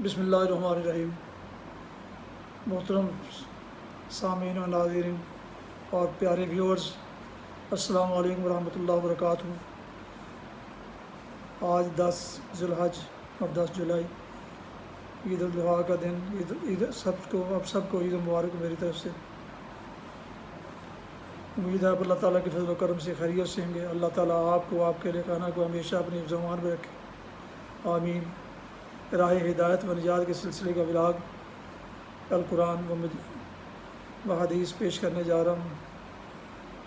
بسم اللہ الرحمن الرحیم۔ محترم سامعین و ناظرین اور پیارے ویورز، السلام علیکم ورحمۃ اللہ وبرکاتہ۔ آج 10 ذی الحج اور 10 جولائی عید الاضحیٰ کا دن۔ عید سب کو عید مبارک میری طرف سے۔ امید ہے آپ اللہ تعالیٰ کے فضل و کرم سے خیریت سے ہوں گے۔ اللہ تعالیٰ آپ کو، آپ کے خانہ کو ہمیشہ اپنی حفظ و امان میں رکھے، آمین۔ راہ ہدایت و نجات کے سلسلے کا ولاگ القرآن و حدیث پیش کرنے جا رہا ہوں۔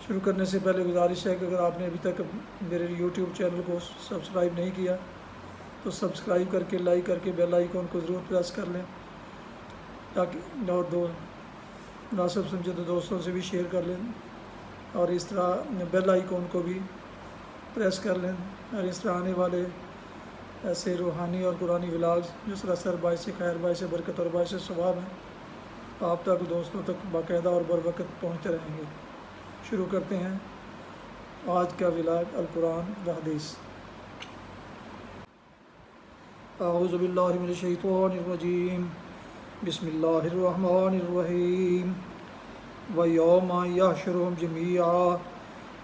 شروع کرنے سے پہلے گزارش ہے کہ اگر آپ نے ابھی تک میرے یوٹیوب چینل کو سبسکرائب نہیں کیا تو سبسکرائب کر کے، لائک کر کے بیل آئیکن کو ضرور پریس کر لیں، تاکہ اور مناسب سمجھے تو دوستوں سے بھی شیئر کر لیں، اور اس طرح بیل آئیکن کو بھی پریس کر لیں، اور اس طرح آنے والے ایسے روحانی اور قرآنی ولاگز جو سراسر باعث خیر، باعث برکت اور باعث ثواب ہیں، آپ تک، دوستوں تک باقاعدہ اور بروقت پہنچتے رہیں گے۔ شروع کرتے ہیں آج کا ولاگ القرآن و حدیث۔ اعوذ باللہ من الشیطان الرجیم، بسم اللہ الرحمن الرحیم۔ وَيَوْمَ يَحْشُرُهُمْ جَمِيعًا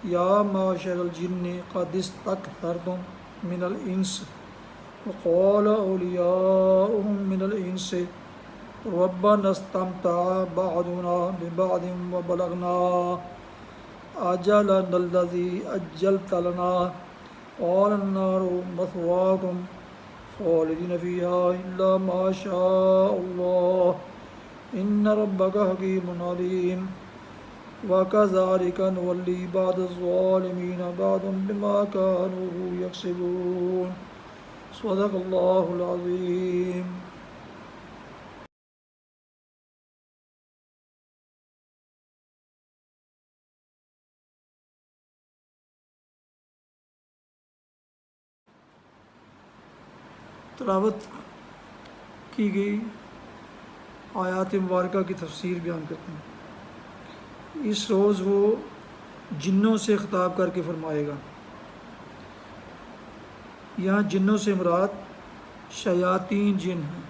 يَا مَعْشَرَ الْجِنِّ قَدِ اسْتَكْثَرْتُم مِّنَ الْإِنسِ وَقَالَ أَوْلِيَاؤُهُم مِّنَ الْإِنسِ رَبَّنَا اسْتَمْتَعَ بَعْضُنَا بِبَعْضٍ وَبَلَغْنَا أَجَلَنَا الَّذِي أَجَّلْتَ لَنَا قَالَ النَّارُ مَثْوَاكُمْ خَالِدِينَ فِيهَا إِلَّا مَا شَاءَ اللَّهُ إِنَّ رَبَّكَ حَكِيمٌ عَلِيمٌ وَكَذَلِكَ نُوَلِّي بَعْضَ الظَّالِمِينَ بَعْضًا بِمَا كَانُوا يَكْسِبُونَ۔ صدق اللہ العظیم۔ تلاوت کی گئی آیات مبارکہ کی تفسیر بیان کرتے ہیں۔ اس روز وہ جنوں سے خطاب کر کے فرمائے گا۔ یہاں جنوں سے مراد شیاطین جن ہیں۔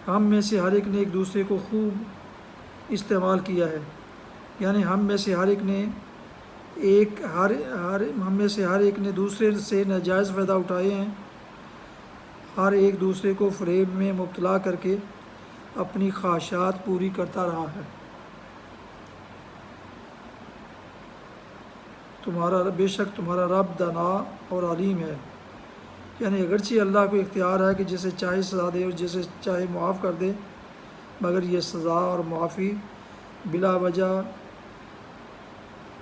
ہم میں سے ہر ایک نے ایک دوسرے کو خوب استعمال کیا ہے، یعنی ہم میں سے ہر ایک نے دوسرے سے ناجائز فائدہ اٹھائے ہیں۔ ہر ایک دوسرے کو فریب میں مبتلا کر کے اپنی خواہشات پوری کرتا رہا ہے۔ بے شک تمہارا رب دانا اور علیم ہے، یعنی اگرچہ اللہ کو اختیار ہے کہ جسے چاہے سزا دے اور جسے چاہے معاف کر دے، مگر یہ سزا اور معافی بلا وجہ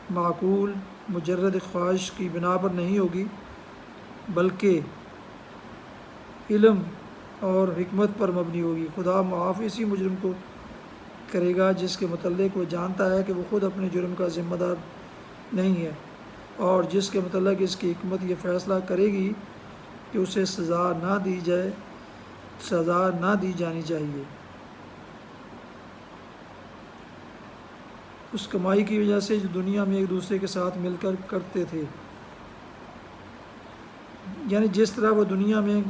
معقول مجرد خواہش کی بنا پر نہیں ہوگی، بلکہ علم اور حکمت پر مبنی ہوگی۔ خدا معاف اسی مجرم کو کرے گا جس کے متعلق وہ جانتا ہے کہ وہ خود اپنے جرم کا ذمہ دار نہیں ہے، اور جس کے متعلق اس کی حکمت یہ فیصلہ کرے گی کہ اسے سزا نہ دی جانی چاہیے، اس کمائی کی وجہ سے جو دنیا میں ایک دوسرے کے ساتھ مل کر کرتے تھے۔ یعنی جس طرح وہ دنیا میں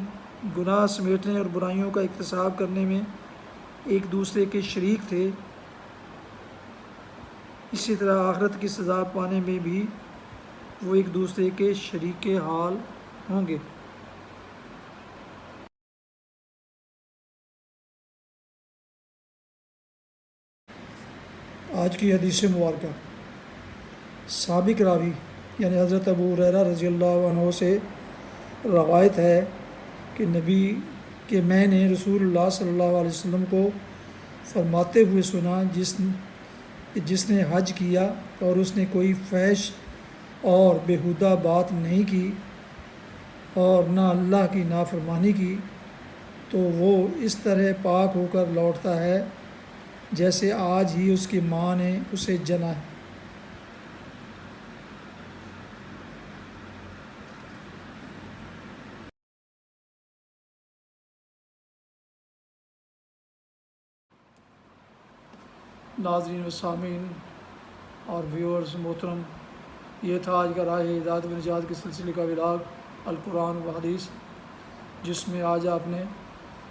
گناہ سمیٹنے اور برائیوں کا اکتساب کرنے میں ایک دوسرے کے شریک تھے، اسی طرح آخرت کی سزا پانے میں بھی وہ ایک دوسرے کے شریک حال ہوں گے۔ آج کی حدیث مبارکہ۔ سابق راوی یعنی حضرت ابو ہریرہ رضی اللہ عنہ سے روایت ہے کہ میں نے رسول اللہ صلی اللہ علیہ وسلم کو فرماتے ہوئے سنا، جس نے حج کیا اور اس نے کوئی فحش اور بیہودہ بات نہیں کی اور نہ اللہ کی نافرمانی کی، تو وہ اس طرح پاک ہو کر لوٹتا ہے جیسے آج ہی اس کی ماں نے اسے جنا ہے۔ ناظرین و سامعین اور ویورز محترم، یہ تھا آج کا راہ ہدایت و نجات کے سلسلے کا ولاگ القرآن و حدیث، جس میں آج آپ نے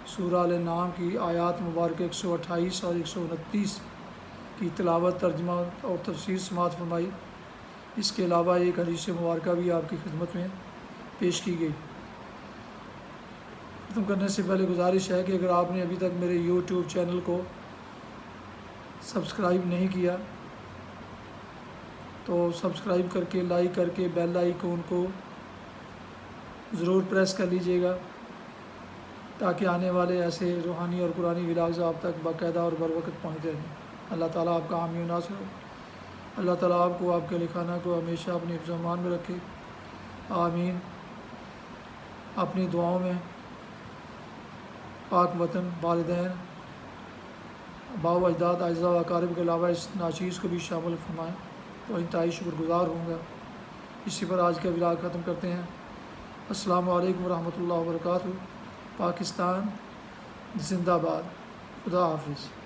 سورہ الانعام کی آیات مبارکہ 128 اور 129 کی تلاوت، ترجمہ اور تفسیر سماعت فرمائی۔ اس کے علاوہ ایک حدیث مبارکہ بھی آپ کی خدمت میں پیش کی گئی۔ ختم کرنے سے پہلے گزارش ہے کہ اگر آپ نے ابھی تک میرے یوٹیوب چینل کو سبسکرائب نہیں کیا تو سبسکرائب کر کے، لائک کر کے، بیل آئیکن کو ضرور پریس کر لیجئے گا، تاکہ آنے والے ایسے روحانی اور قرآنی ولاگز آپ تک باقاعدہ اور بروقت پہنچتے رہیں۔ اللہ تعالیٰ آپ کا حامی و ناصر ہو۔ اللہ تعالیٰ آپ کو، آپ کے لکھانہ کو ہمیشہ اپنے حفظ و امان میں رکھے، آمین۔ اپنی دعاؤں میں پاک وطن، والدین، آباء و اجداد، اعزاء و اقارب کے علاوہ اس ناچیز کو بھی شامل فرمائیں تو انتہائی شکر گزار ہوں گا۔ اسی پر آج کا ولاگ ختم کرتے ہیں۔ السلام علیکم ورحمۃ اللہ وبرکاتہ۔ پاکستان زندہ باد۔ خدا حافظ۔